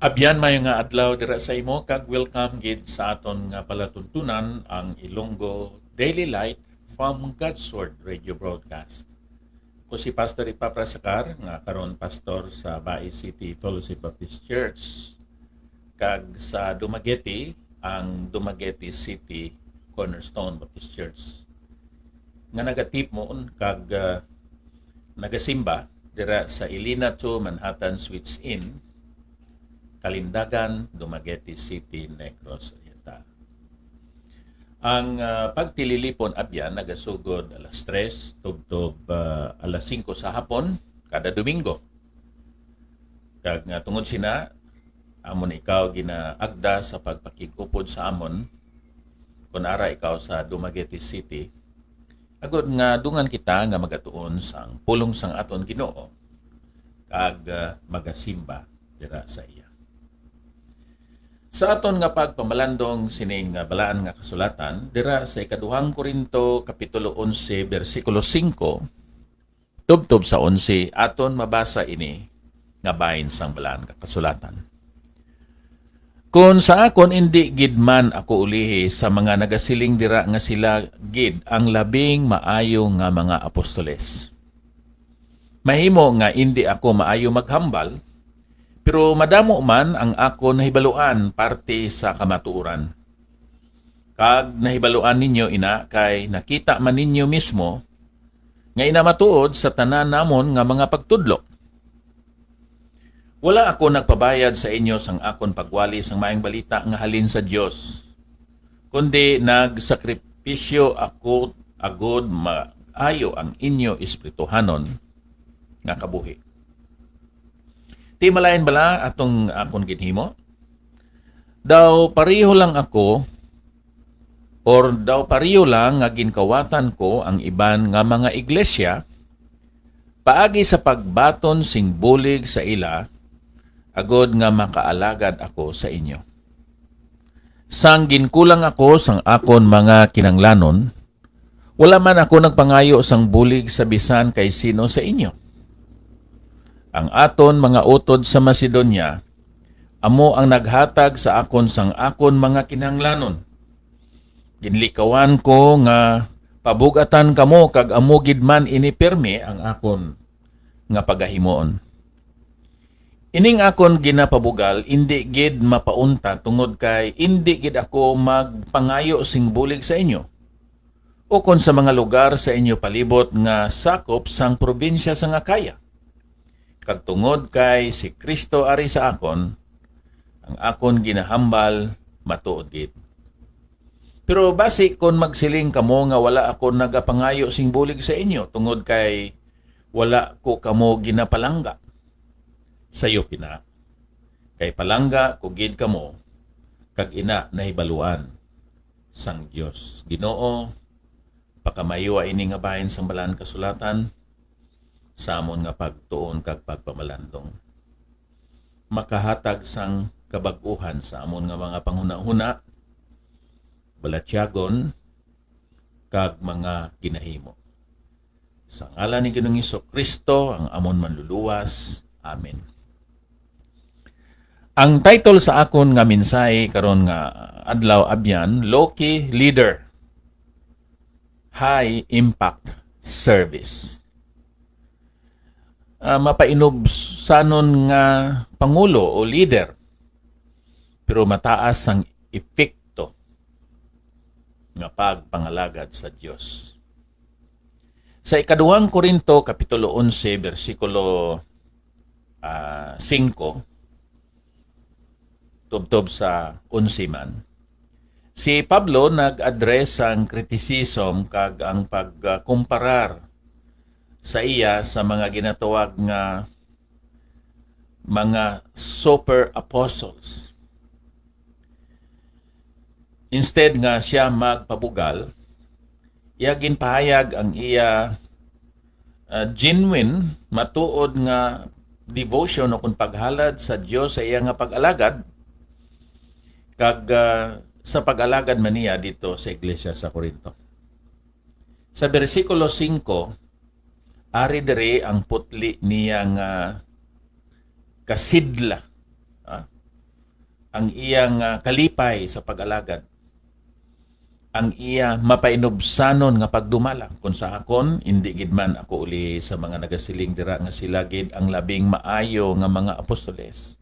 Abyan may nga adlaw dira sa imo kag welcome gid sa aton nga palatuntunan ang Ilonggo Daily Light from God's Word Radio Broadcast. Ko si Pastor Ipapra nga karon pastor sa Bai City Fellowship Baptist Church kag sa Dumaguete ang Dumaguete City Cornerstone Baptist Church. Nga nagatip mo kag nagasimba dira sa Ilina 2 Manhattan Suites Inn, Kalindagan, Dumaguete City, Negros Oriental. Ang pagtililipon abyan nagasugod alas 3, tubtob alas 5 sa hapon kada Domingo. Kag nga tungod sina amon ikaw ginaagda sa pagpakigupod sa amon kun ara ikaw sa Dumaguete City. Agod nga dungan kita nga magatuon sang pulong sang aton Ginoo kag magasimba dira sa iya. Sa aton nga pagpamalandong sining balaan nga kasulatan dira sa ikaduhang Korinto kapitulo 11 bersikulo 5 tubtob sa 11 aton mabasa ini nga bahin sang balaan nga kasulatan. Kung sa akon hindi gid man ako ulihi sa mga nagasiling dira nga sila gid ang labing maayo nga mga apostoles. Mahimo nga hindi ako maayo maghambal, pero madamo man ang ako nahibaluan parte sa kamatuoran. Kag nahibaluan ninyo ina kay nakita man ninyo mismo nga inamatuod sa tanan namon nga mga pagtudlo. Wala ako nagpabayad sa inyo sang akon pagwali sang maayong balita nga halin sa Dios, kundi nagsakripisyo ako agod maayo ang inyo espirituhanon nga kabuhi. Ti malain bala atong akon ginhimo? Daw pareho lang ako or daw pareho lang nga ginkawatan ko ang iban nga mga iglesia paagi sa pagbaton sing bulig sa ila agod nga makaalagad ako sa inyo. Sang ginkulang ako sang akon mga kinanglanon, wala man ako nagpangayo sang bulig sa bisan kay sino sa inyo. Ang aton mga utod sa Macedonia, amo ang naghatag sa akon sang akon mga kinanglanon. Ginlikawan ko nga pabugatan kamo kag amo gid man inipirme ang akon nga pagahimoon. Ining akon ginapabugal, hindi gid mapaunta tungod kay hindi gid ako magpangayo sing bulig sa inyo. O kon sa mga lugar sa inyo palibot nga sakop sang probinsya sa Akaya. Kag tungod kay si Kristo ari sa akon, ang akon ginahambal matuod gid. Pero basi kon magsiling kamo nga wala ako nagapangayo sing bulig sa inyo tungod kay wala ko kamo ginapalangga. Sayo pina, kay palangga kugid kamo, kag ina nahibaluan sang Dios. Ginoo, pakamayo ini nga bahin sang balaan kasulatan, sa amon nga pagtuon kag pagpamalandong. Makahatag sang kabag-uhan sa amon nga mga panghuna-huna, balatyagon, kag mga ginahimo. Sa ngalan ni Ginoong Hesukristo, ang amon manluluwas. Amen. Ang title sa akon nga mensahe karon nga adlaw abyan, Low-Key Leader, High Impact Service. Mapainobsanon nga pangulo o leader, pero mataas ang epekto nga pagpangalagad sa Dios. Sa ikaduhang Korinto kapitulo 11 bersikulo 5 tubtob sa 11 man, si Pablo nag-address ang kritisism kag ang pagkumparar sa iya sa mga ginatawag nga mga super apostles. Instead nga siya magpabugal, iya ginpahayag ang iya genuine matuod nga devotion o kung paghalad sa Dios sa iya nga pag-alagad kag sa pag-alagad man niya dito sa iglesia sa Corinto. Sa bersikulo 5, ari diri ang putli niya nga kasidla ang iyang kalipay sa pag-alagad, ang iya mapainobsanon nga pagdumala kung sa akon hindi gid man ako uli sa mga nagasiling dira nga sila gid ang labing maayo nga mga apostoles.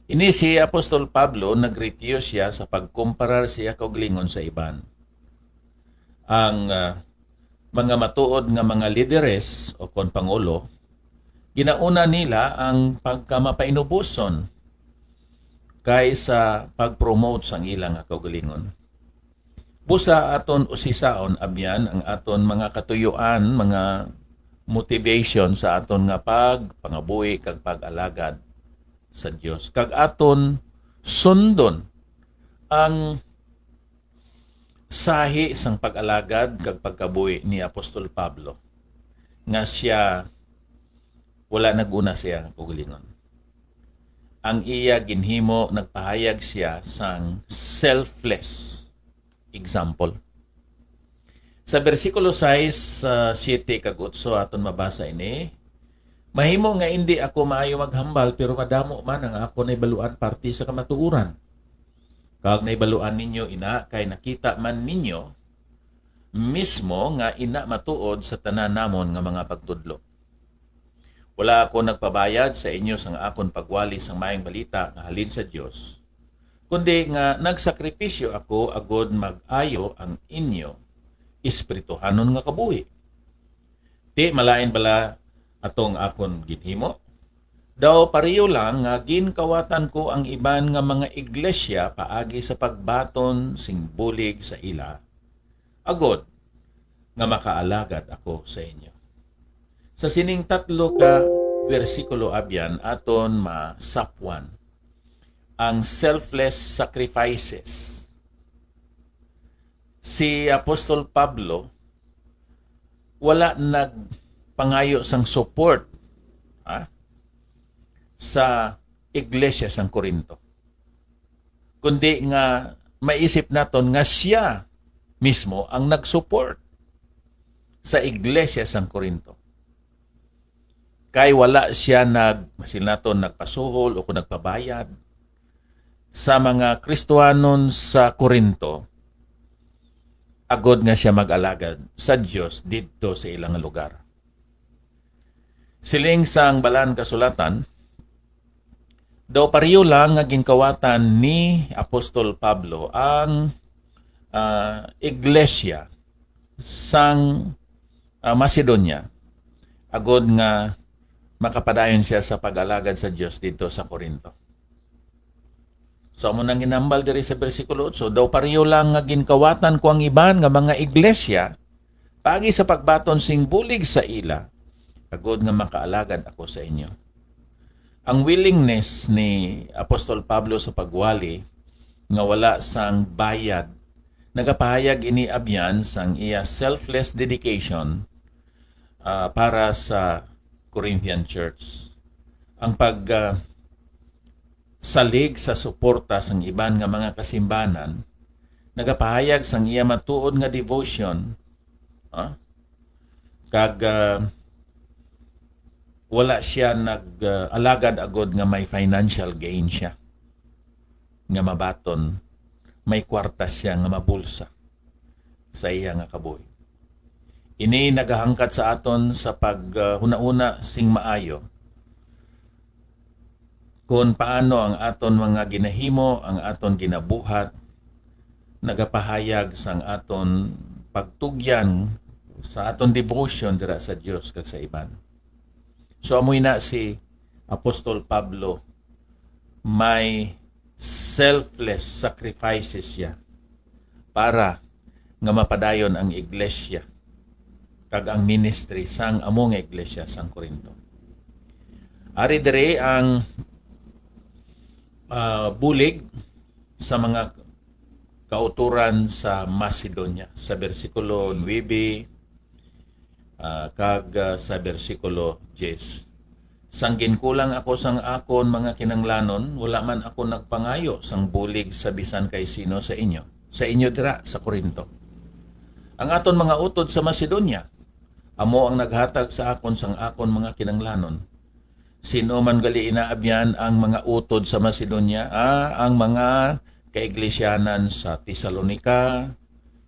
Ini si Apostol Pablo nagritiyo siya sa pagkumparar siya kaugalingon sa iban. Ang mga matuod nga mga lideres o kon pangulo, ginauna nila ang pagkamapainubuson kaysa pag-promote sang ilang kaugalingon. Busa aton usisaon abyan ang aton mga katuyuan, mga motivation sa aton nga pangabuhi kag pag-alagad sa Dios. Kag aton sundon ang sahi sang pag-alagad kag pagkabuhi ni Apostol Pablo nga siya wala naguna siya kaugalingon. Ang iya ginhimo nagpahayag siya sang selfless example. Sa bersikulo 6, 7 kag 8 aton mabasa ini, mahimo nga hindi ako maayo maghambal pero madamo man ang ako naibaluan parte sa kamatuoran. Kag naibaluan ninyo ina kay nakita man ninyo mismo nga ina matuod sa tanan namon nga mga pagtudlo. Wala ako nagpabayad sa inyo sang akon pagwali sang maayong balita nga halin sa Dios, kundi nga nagsakripisyo ako agod mag-ayo ang inyo espirituhanon nga kabuhi. Ti malain bala atong akon ginhimo? Daw pareho lang nga ginkawatan ko ang iban nga mga iglesia paagi sa pagbaton sing bulig sa ila, agod nga makaalagad ako sa inyo. Sa sining 3 ka bersikulo abyan aton masapwan ang selfless sacrifices. Si Apostol Pablo wala nagpangayo sang support sa iglesia sang Corinto, kundi nga maisip naton nga siya mismo ang nag-support sa iglesia sang Corinto. Kay wala siya nagpasuhol o kung nagpabayad sa mga Kristohanon sa Corinto, agod nga siya mag-alagad sa Dios didto sa ilang lugar. Siling sang balan kasulatan, daw pareho lang nga ginkawatan ni Apostol Pablo ang iglesia sang Macedonia, agod nga makapadayon siya sa pag-alagad sa Dios dito sa Corinto. So mo nang ginambal diri sa bersikulo 8, daw pareho lang nga ginkawatan ko ang iban nga mga iglesia paagi sa pagbaton sing bulig sa ila, agod nga makaalagad ako sa inyo. Ang willingness ni Apostol Pablo sa pagwali nga wala sang bayad, nagapahayag ini abyan sang iya selfless dedication para sa Corinthian Church. Ang salig sa suporta sang iban nga mga kasimbanan, nagapahayag sang iya matuod nga devotion, kag wala siya nag-alagad agod nga may financial gain siya, nga mabaton, may kwarta siya nga mabulsa sa iya nga kabuhi. Ini nagahangkat sa aton sa paghuna-una sing maayo kung paano ang aton mga ginahimo, ang aton ginabuhat, nagapahayag sang aton pagtugyan sa aton devotion dira sa Dios kag sa iban. So amoy na si Apostol Pablo, may selfless sacrifices siya para nga mapadayon ang iglesia kag ang ministry sang among iglesia sang Corinto. Ari diri ang bulig sa mga kauturan sa Macedonia sa bersikulo 9 kag sa bersikulo 10. Sang ginkulang ako sang akon mga kinanglanon, wala man ako nagpangayo sang bulig sa bisan kay sino sa inyo dira sa Corinto. Ang aton mga utod sa Macedonia, amo ang naghatag sa akon sang akon mga kinanglanon. Sino man gali inaabyan ang mga utod sa Macedonia? Ang mga kaiglesianan sa Tesalonica,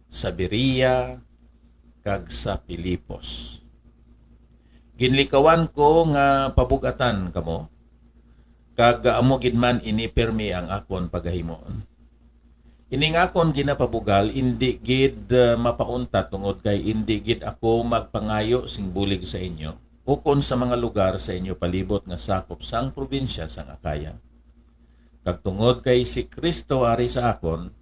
sa Berea, kag sa Pilipos. Ginlikawan ko nga pabugatan kamo, kag amo gid man inipirmi ang akon pagahimoon. Ining akon ginapabugal, hindi gid mapaunta tungod kay hindi gid ako magpangayo sing bulig sa inyo ukon sa mga lugar sa inyo palibot nga sakop sang probinsya sang Akaya. Kag tungod kay si Kristo ari sa akon,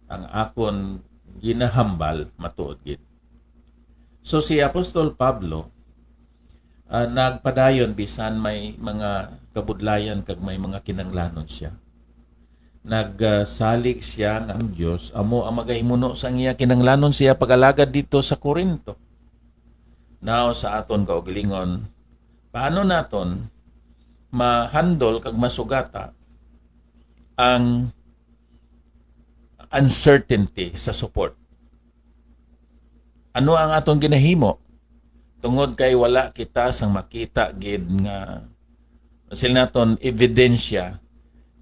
ang akon ginahambal matuod gid. So si Apostol Pablo nagpadayon bisan may mga kabudlayan kag may mga kinanglanon siya. Nagsalig siya nga ang Dios amo ang magahimuno sang iya kinanglanon siya pagalagad dito sa Corinto. Now sa aton kaugalingon, paano naton mahandol kag masugata ang uncertainty sa support? Ano ang aton ginahimo? Tungod kay wala kita sang makita gid nga sila naton ebidensya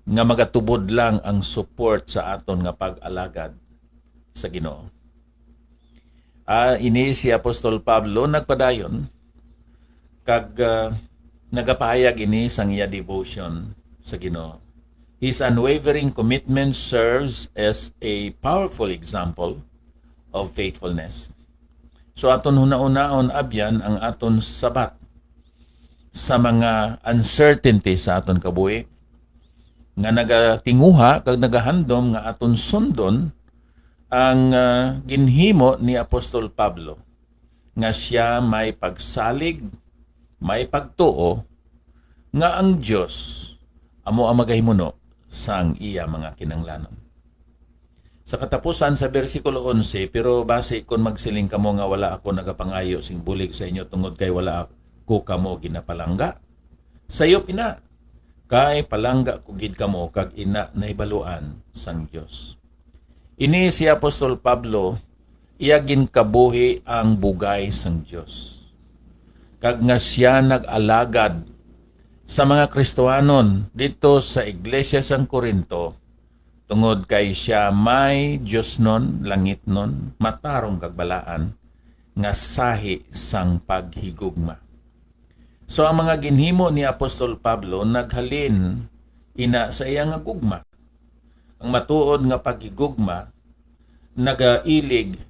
nga magatubod lang ang support sa aton nga pag-alagad sa Ginoo. Ini si Apostol Pablo nagpadayon kag nagapahayag ini sang iya devotion sa Ginoo. His unwavering commitment serves as a powerful example of faithfulness. So aton huna-unaon abyan ang aton sabat sa mga uncertainty sa aton kabuhi nga nagatinguha kag nagahandom nga aton sundon ang ginhimo ni Apostol Pablo nga siya may pagsalig, may pagtuo nga ang Dios amo ang magahimuno sang iya mga kinanglanon. Sa katapusan sa bersikulo 11, pero base kon magsiling kamo nga wala ako nagapangayo sing bulig sa inyo tungod kay wala ako kamo ginapalangga. Sayo ina kay palangga ko gid kamo kag ina nahibaluan sang Dios. Ini si Apostol Pablo, iya ginkabuhi ang bugay sang Dios. Kag nga siya nag-alagad sa mga Kristohanon dito sa Iglesia sang Corinto, tungod kay siya may Dios nun, langit nun, matarong kag balaan, nga sahi sang paghigugma. So ang mga ginhimo ni Apostol Pablo naghalin ina sa iya nga gugma. Ang matuod nga paghigugma nagailig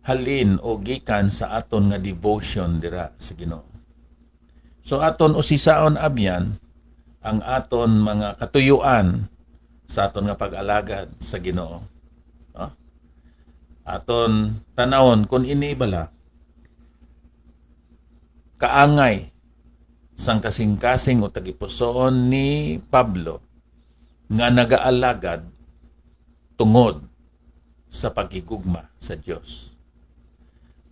halin o gikan sa aton nga devotion dira sa Ginoo. So aton usisaon abyan ang aton mga katuyuan sa aton nga pag-alagad sa Ginoo. No? Aton tanawon kung ini bala kaangay sang kasing-kasing o tagipusoon ni Pablo nga nagaalagad tungod sa paghigugma sa Dios.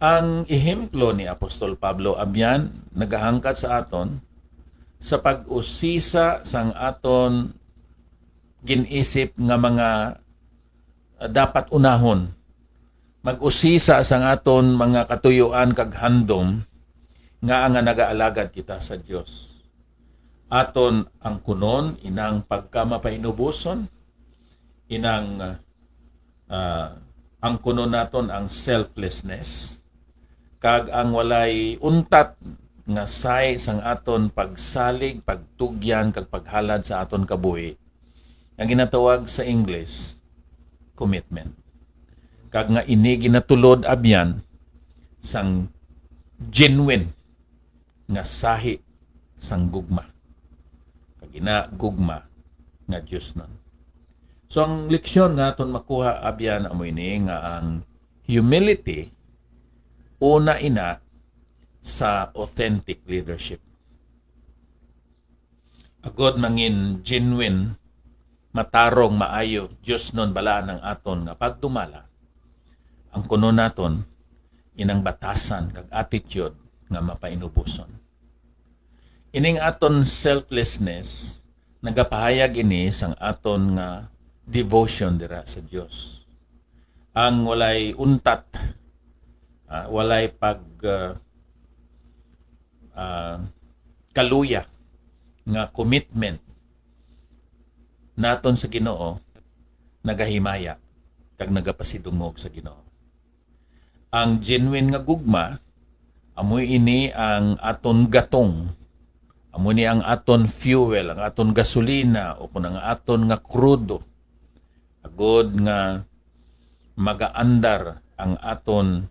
Ang ehemplo ni Apostol Pablo abyan nagahangkat sa aton sa pag-usisa sang aton ginisip nga mga dapat unahon. Mag-usisa sang aton mga katuyuan kag handom nga ang nagaalagad kita sa Dios. Aton ang kunon inang pagkamapainubuson, inang ang kunon naton ang selflessness, kag ang walay untat nga say sang aton pagsalig, pagtugyan, kag paghalad sa aton kabuhi. Ang ginatawag sa English, commitment. Kag nga ini ginatulod abyan sang genuine nga sahi sang gugma. Kag ina gugma nga Dios nun. So ang leksyon nga aton makuha abyan amo ini nga ang humility una ina sa authentic leadership. Agod mangin genuine, matarong, maayo, Dios nun bala ng aton nga pagdumala. Ang kuno naton inang batasan kag attitude nga mapainubuson. Ining aton selflessness nagapahayag ini sang aton nga devotion dira sa Dios. Ang walay untat, walay kaluya nga commitment naton sa Ginoo nagahimaya kag nagapasidungog sa Ginoo. Ang genuine nga gugma amoy ini ang aton gatong, amoy ni ang aton fuel, ang aton gasolina o kung ang aton nga krudo agod nga magaandar ang aton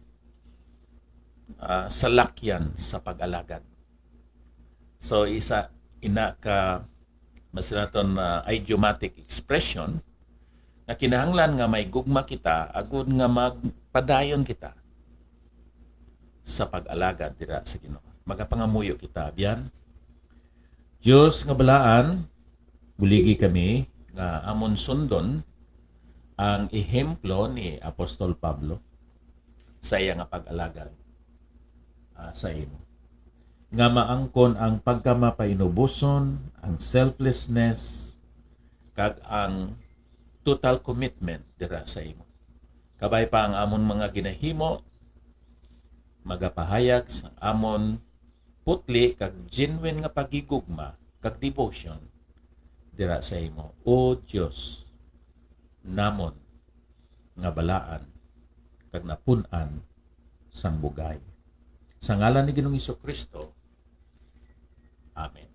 salakyan sa pag-alagad. So ina ka masinaton idiomatic expression na kinahanglan nga may gugma kita agud nga magpadayon kita sa pag-alagad dira sa Ginoo. Magapangamuyo kita biyan. Dios nga balaan, buligi kami nga amon sundon ang ehemplo ni Apostol Pablo sa iya nga pag-alagad sa imo. Nga maangkon ang pagkamapainubuson, ang selflessness, kag ang total commitment dira sa imo. Kabay pa ang amon mga ginahimo, magapahayag sa amon putli kag genuine nga pagigugma kag devotion dira sa imo. O Dios, namon nga balaan kag napun-an sang bugay. Sa ngalan ni Ginoong Hesukristo. Amen.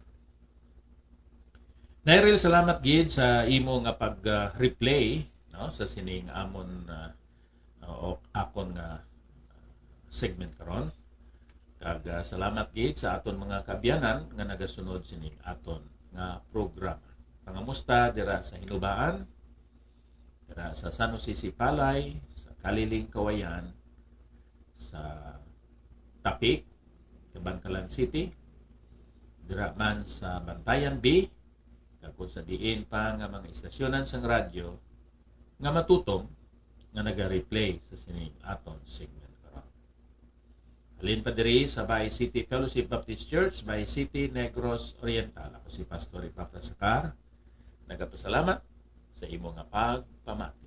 Nairil salamat gid sa imo nga pag-replay no sa sining amon o akon nga segment karon. Kag salamat gid sa aton mga kabyanan nga nagasunod sining aton nga programa. Pangamusta dira sa Hinubaan, dira sa San Jose Sipalay, sa Kaliling Kawayan, sa Tapik, Kabankalan City, dira man sa Bantayan B, kung sa diin pa nga mga istasyonan sang radyo nga matutong nga naga-replay sa sining aton segment karon. Halin pa diri sa Bay City Fellowship Baptist Church, Bay City, Negros Oriental. Ako si Pastor Epafras Sacar. Nagapasalamat sa imo nga pagpamati.